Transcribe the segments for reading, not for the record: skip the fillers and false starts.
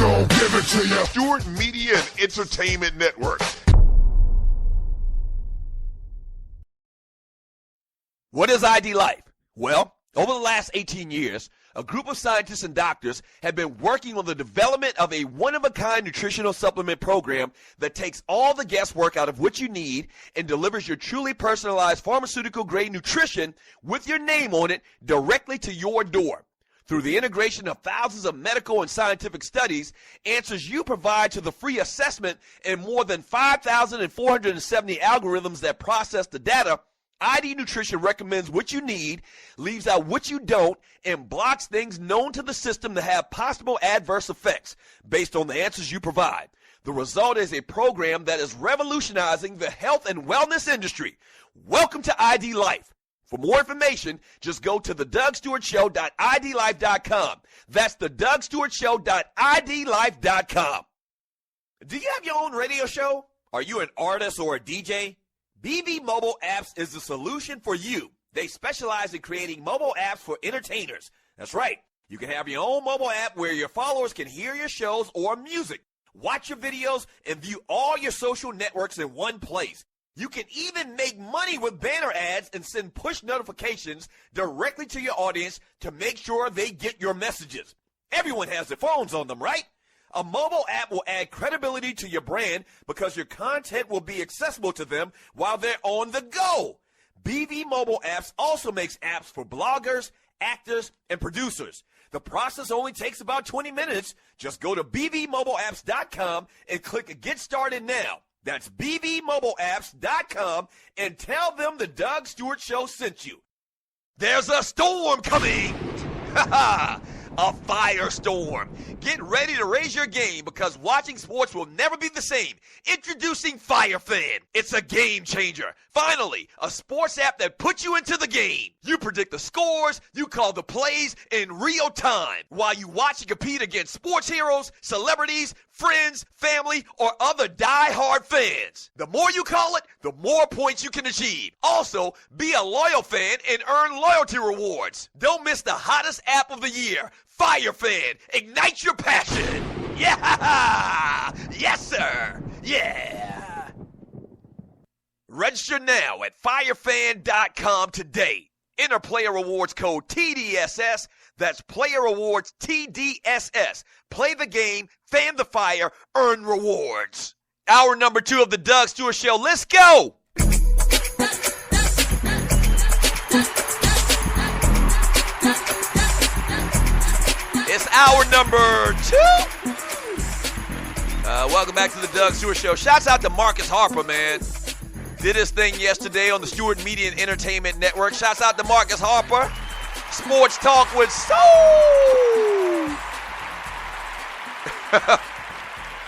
gon' give it to ya. Stewart Media and Entertainment Network. What is ID Life? Well, over the last 18 years, a group of scientists and doctors have been working on the development of a one-of-a-kind nutritional supplement program that takes all the guesswork out of what you need and delivers your truly personalized pharmaceutical-grade nutrition with your name on it directly to your door. Through the integration of thousands of medical and scientific studies, answers you provide to the free assessment, and more than 5,470 algorithms that process the data, ID Nutrition recommends what you need, leaves out what you don't, and blocks things known to the system to have possible adverse effects based on the answers you provide. The result is a program that is revolutionizing the health and wellness industry. Welcome to ID Life. For more information, just go to thedougstewartshow.idlife.com. That's thedougstewartshow.idlife.com. Do you have your own radio show? Are you an artist or a DJ? BB Mobile Apps is the solution for you. They specialize in creating mobile apps for entertainers. That's right. You can have your own mobile app where your followers can hear your shows or music, watch your videos, and view all your social networks in one place. You can even make money with banner ads and send push notifications directly to your audience to make sure they get your messages. Everyone has their phones on them, right? A mobile app will add credibility to your brand because your content will be accessible to them while they're on the go. BV Mobile Apps also makes apps for bloggers, actors, and producers. The process only takes about 20 minutes. Just go to bvmobileapps.com and click Get Started Now. That's bvmobileapps.com and tell them the Doug Stewart Show sent you. There's a storm coming. Ha ha! A firestorm. Get ready to raise your game because watching sports will never be the same. Introducing FireFan. It's a game changer. Finally, a sports app that puts you into the game. You predict the scores, you call the plays in real time while you watch and compete against sports heroes, celebrities, friends, family, or other die-hard fans. The more you call it, the more points you can achieve. Also, be a loyal fan and earn loyalty rewards. Don't miss the hottest app of the year, FireFan. Ignite your passion. Yeah! Yes, sir. Yeah. Register now at firefan.com today. Enter player rewards code TDSS. That's player rewards TDSS. Play the game, fan the fire, earn rewards. Hour number 2 of the Doug Stewart Show. Let's go. It's hour number 2. Welcome back to the Doug Stewart Show. Shouts out to Marcus Harper, man. Did his thing yesterday on the Stewart Media and Entertainment Network. Shouts out to Marcus Harper. Sports Talk with Soul.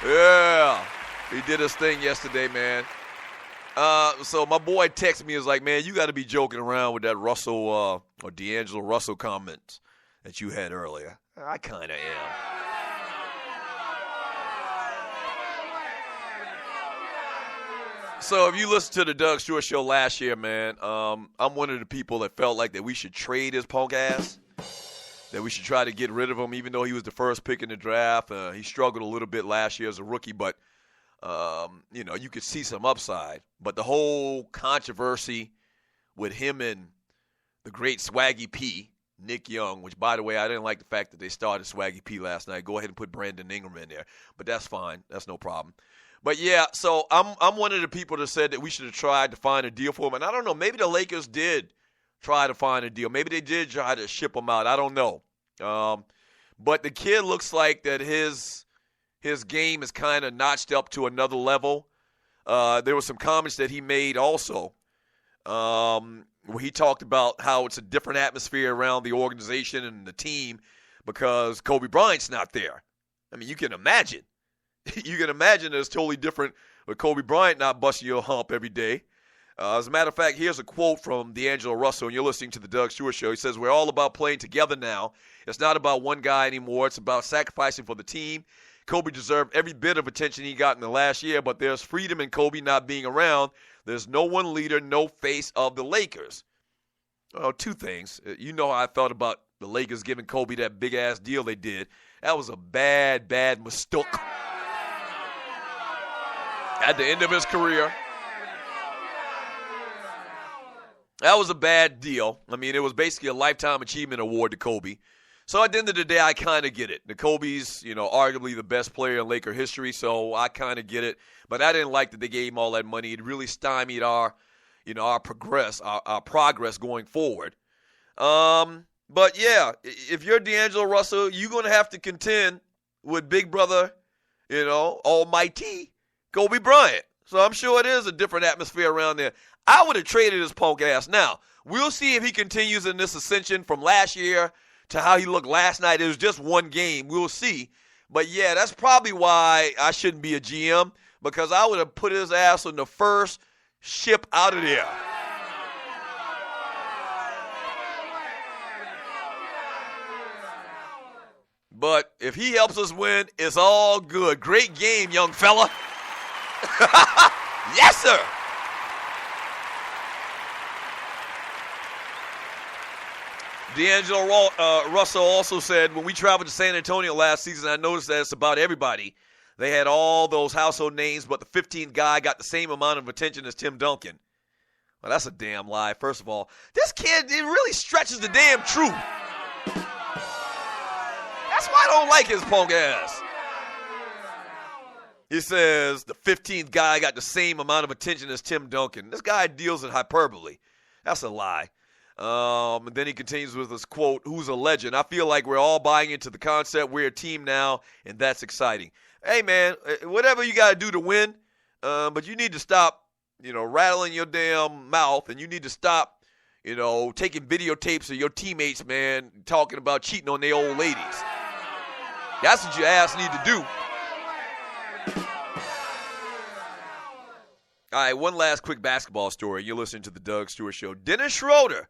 Yeah. He did his thing yesterday, man. So my boy texted me, is like, man, you got to be joking around with that Russell or D'Angelo Russell comment that you had earlier. I kind of am. So if you listened to the Doug Stewart Show last year, man, I'm one of the people that felt like that we should trade his punk ass, that we should try to get rid of him, even though he was the first pick in the draft. He struggled a little bit last year as a rookie, but, you could see some upside. But the whole controversy with him and the great Swaggy P, Nick Young, which, by the way, I didn't like the fact that they started Swaggy P last night. Go ahead and put Brandon Ingram in there. But that's fine. That's no problem. But, yeah, so I'm one of the people that said that we should have tried to find a deal for him. And I don't know, maybe the Lakers did try to find a deal. Maybe they did try to ship him out. I don't know. But the kid looks like that his game is kind of notched up to another level. There were some comments that he made also where he talked about how it's a different atmosphere around the organization and the team because Kobe Bryant's not there. I mean, you can imagine. You can imagine it's totally different with Kobe Bryant not busting your hump every day. As a matter of fact, here's a quote from D'Angelo Russell, and you're listening to the Doug Stewart Show. He says, "We're all about playing together now. It's not about one guy anymore. It's about sacrificing for the team. Kobe deserved every bit of attention he got in the last year, but there's freedom in Kobe not being around. There's no one leader, no face of the Lakers." Well, two things. You know how I felt about the Lakers giving Kobe that big-ass deal they did. That was a bad mistake. At the end of his career. That was a bad deal. I mean, it was basically a Lifetime Achievement Award to Kobe. So at the end of the day, I kind of get it. The Kobe's, arguably the best player in Laker history, so I kind of get it. But I didn't like that they gave him all that money. It really stymied our progress going forward. But yeah, if you're D'Angelo Russell, you're going to have to contend with big brother, almighty Kobe Bryant. So I'm sure it is a different atmosphere around there. I would have traded his punk ass. Now, we'll see if he continues in this ascension from last year to how he looked last night. It was just one game. We'll see. But, yeah, that's probably why I shouldn't be a GM, because I would have put his ass on the first ship out of there. But if he helps us win, it's all good. Great game, young fella. Yes, sir. D'Angelo Russell also said, when we traveled to San Antonio last season, I noticed that it's about everybody. They had all those household names, but the 15th guy got the same amount of attention as Tim Duncan. Well, that's a damn lie, first of all. This kid, it really stretches the damn truth. That's why I don't like his punk ass. He says the 15th guy got the same amount of attention as Tim Duncan. This guy deals in hyperbole. That's a lie. And then he continues with this quote, who's a legend. I feel like we're all buying into the concept. We're a team now, and that's exciting. Hey, man, whatever you got to do to win, but you need to stop, rattling your damn mouth, and you need to stop, taking videotapes of your teammates, man, talking about cheating on their old ladies. That's what your ass need to do. All right, one last quick basketball story. You're listening to the Doug Stewart Show. Dennis Schroeder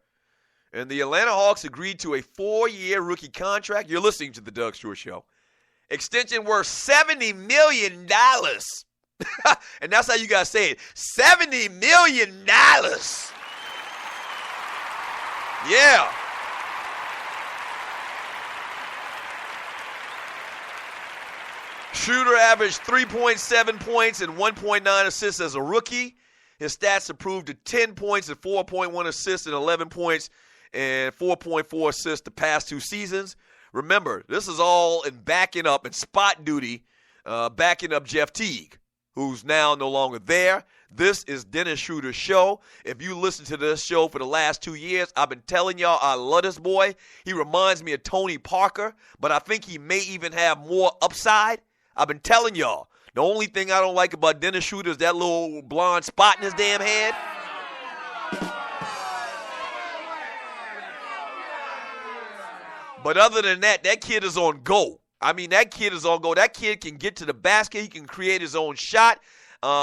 and the Atlanta Hawks agreed to a 4-year rookie contract. You're listening to the Doug Stewart Show. Extension worth $70 million. And that's how you got to say it. $70 million. Yeah. Schroeder averaged 3.7 points and 1.9 assists as a rookie. His stats improved to 10 points and 4.1 assists and 11 points and 4.4 assists the past 2 seasons. Remember, this is all in backing up and spot duty, backing up Jeff Teague, who's now no longer there. This is Dennis Schroeder's show. If you listen to this show for the last 2 years, I've been telling y'all I love this boy. He reminds me of Tony Parker, but I think he may even have more upside. I've been telling y'all. The only thing I don't like about Dennis Schroeder is that little blonde spot in his damn head. But other than that, that kid is on go. I mean, that kid is on go. That kid can get to the basket. He can create his own shot.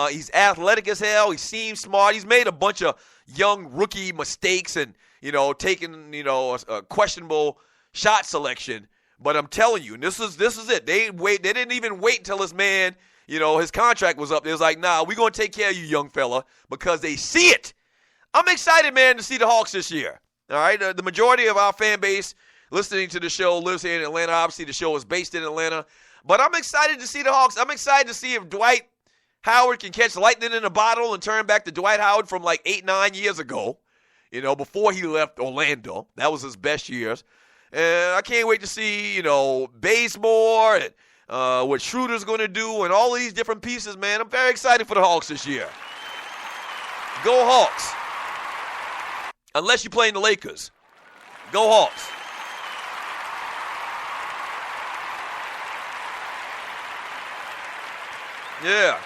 He's athletic as hell. He seems smart. He's made a bunch of young rookie mistakes and, taking, a questionable shot selection. But I'm telling you, and this is it. They didn't even wait until this man, his contract was up. They was like, nah, we're going to take care of you, young fella, because they see it. I'm excited, man, to see the Hawks this year. All right, the majority of our fan base listening to the show lives here in Atlanta. Obviously, the show is based in Atlanta. But I'm excited to see the Hawks. I'm excited to see if Dwight Howard can catch lightning in a bottle and turn back to Dwight Howard from like 8-9 years ago, before he left Orlando. That was his best years. And I can't wait to see, Bazemore and what Schroeder's going to do and all these different pieces, man. I'm very excited for the Hawks this year. Go Hawks. Unless you're playing the Lakers. Go Hawks. Yeah.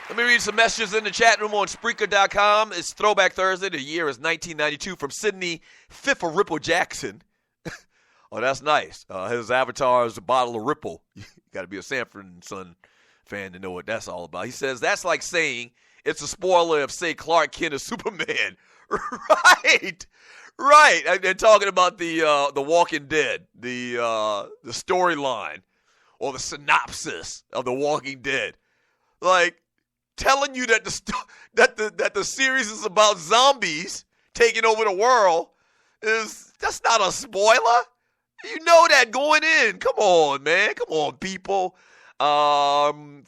Let me read some messages in the chat room on Spreaker.com. It's Throwback Thursday. The year is 1992 from Sydney FIFA Ripple Jackson. Oh, that's nice. His avatar is a bottle of Ripple. You got to be a Sanford and Son fan to know what that's all about. He says, that's like saying it's a spoiler if, say, Clark Kent is Superman. Right. And talking about the Walking Dead, the storyline or the synopsis of The Walking Dead. Like, telling you that the series is about zombies taking over the world that's not a spoiler. You know that going in. Come on, man. Come on, people. From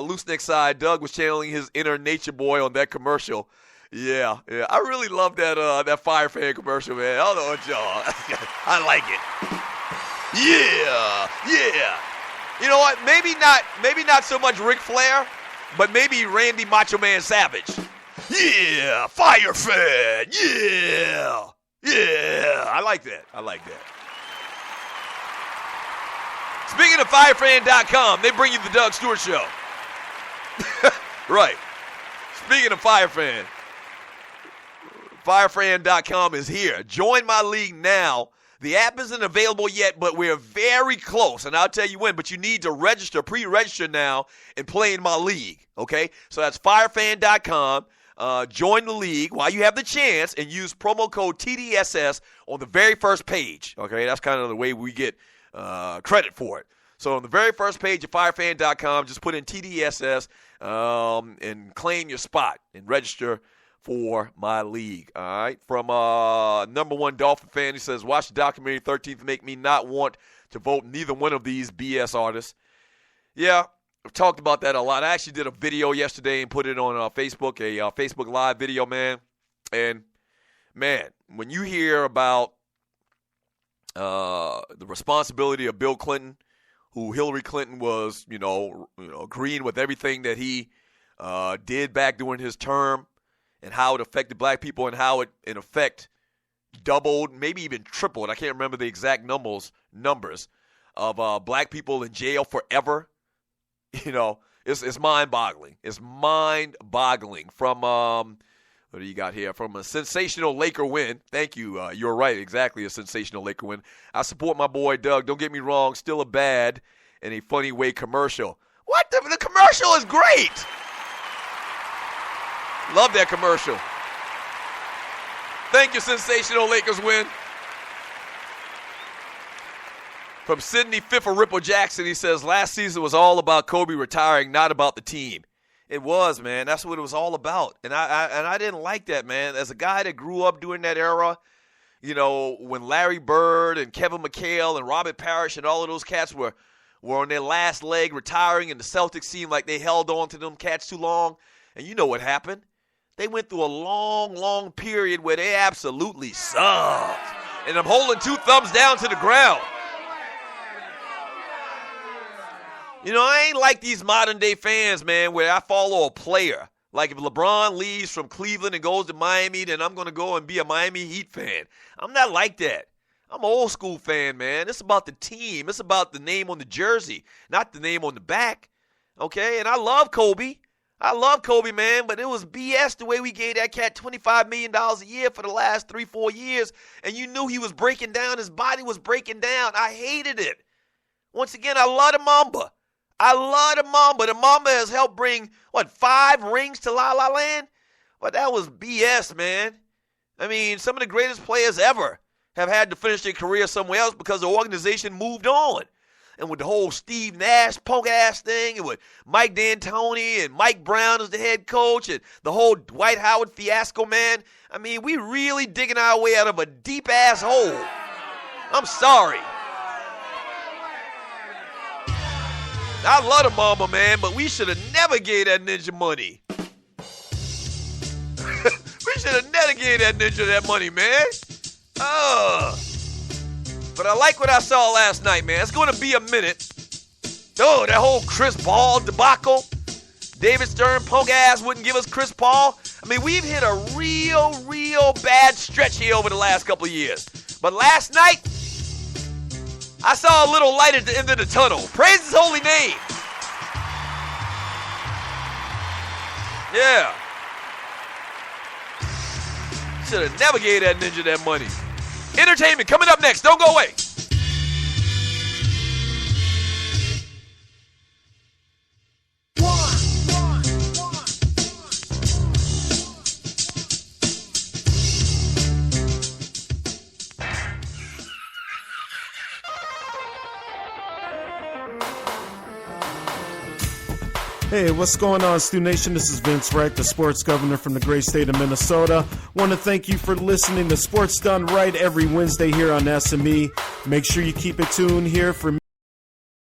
Loose Neck Side, Doug was channeling his inner nature boy on that commercial. Yeah. I really love that Fire Fan commercial, man. I don't know what y'all. I like it. Yeah. You know what? Maybe not so much Ric Flair, but maybe Randy Macho Man Savage. Yeah, Fire Fan. Yeah. I like that. Speaking of firefan.com, they bring you the Doug Stewart Show. Right. Speaking of Firefan, firefan.com is here. Join my league now. The app isn't available yet, but we're very close, and I'll tell you when. But you need to register, pre-register now, and play in my league, okay? So that's firefan.com. Join the league while you have the chance and use promo code TDSS on the very first page, okay? That's kind of the way we get credit for it. So on the very first page of firefan.com, just put in TDSS and claim your spot and register for my league. All right. From number one Dolphin fan, he says, watch the documentary 13th make me not want to vote neither one of these BS artists. Yeah, I've talked about that a lot. I actually did a video yesterday and put it on Facebook, a Facebook Live video, man. And, man, when you hear about the responsibility of Bill Clinton, who Hillary Clinton was, agreeing with everything that he did back during his term, and how it affected black people and how it, in effect, doubled, maybe even tripled. I can't remember the exact numbers of black people in jail forever. It's mind-boggling. It's mind-boggling. From, what do you got here? From a sensational Laker win. Thank you. You're right. Exactly, a sensational Laker win. I support my boy, Doug. Don't get me wrong. Still a bad and a funny way commercial. What? The commercial is great. Love that commercial. Thank you, sensational Lakers win. From Sydney Fifth of Ripple Jackson, he says, last season was all about Kobe retiring, not about the team. It was, man. That's what it was all about. And I didn't like that, man. As a guy that grew up during that era, when Larry Bird and Kevin McHale and Robert Parrish and all of those cats were on their last leg retiring, and the Celtics seemed like they held on to them cats too long. And you know what happened? They went through a long, long period where they absolutely sucked. And I'm holding two thumbs down to the ground. I ain't like these modern-day fans, man, where I follow a player. Like if LeBron leaves from Cleveland and goes to Miami, then I'm going to go and be a Miami Heat fan. I'm not like that. I'm an old-school fan, man. It's about the team. It's about the name on the jersey, not the name on the back, okay? And I love Kobe. Man, but it was BS the way we gave that cat $25 million a year for the last 3-4 years, and you knew he was breaking down. His body was breaking down. I hated it. Once again, I love the Mamba. The Mamba has helped bring, 5 rings to La La Land? But that was BS, man. I mean, some of the greatest players ever have had to finish their career somewhere else because the organization moved on. And with the whole Steve Nash punk-ass thing, and with Mike D'Antoni and Mike Brown as the head coach, and the whole Dwight Howard fiasco, man, I mean, we really digging our way out of a deep-ass hole. I'm sorry. I love the Mamba, man, but we should have never gave that ninja money. We should have never gave that ninja that money, man. But I like what I saw last night, man. It's going to be a minute. Oh, that whole Chris Paul debacle. David Stern, punk ass, wouldn't give us Chris Paul. I mean, we've hit a real bad stretch here over the last couple of years. But last night, I saw a little light at the end of the tunnel. Praise his holy name. Yeah. Should have never gave that ninja that money. Entertainment coming up next. Don't go away. Hey, what's going on, Stu Nation? This is Vince Wright, the sports governor from the great state of Minnesota. Want to thank you for listening to Sports Done Right every Wednesday here on SME. Make sure you keep it tuned here for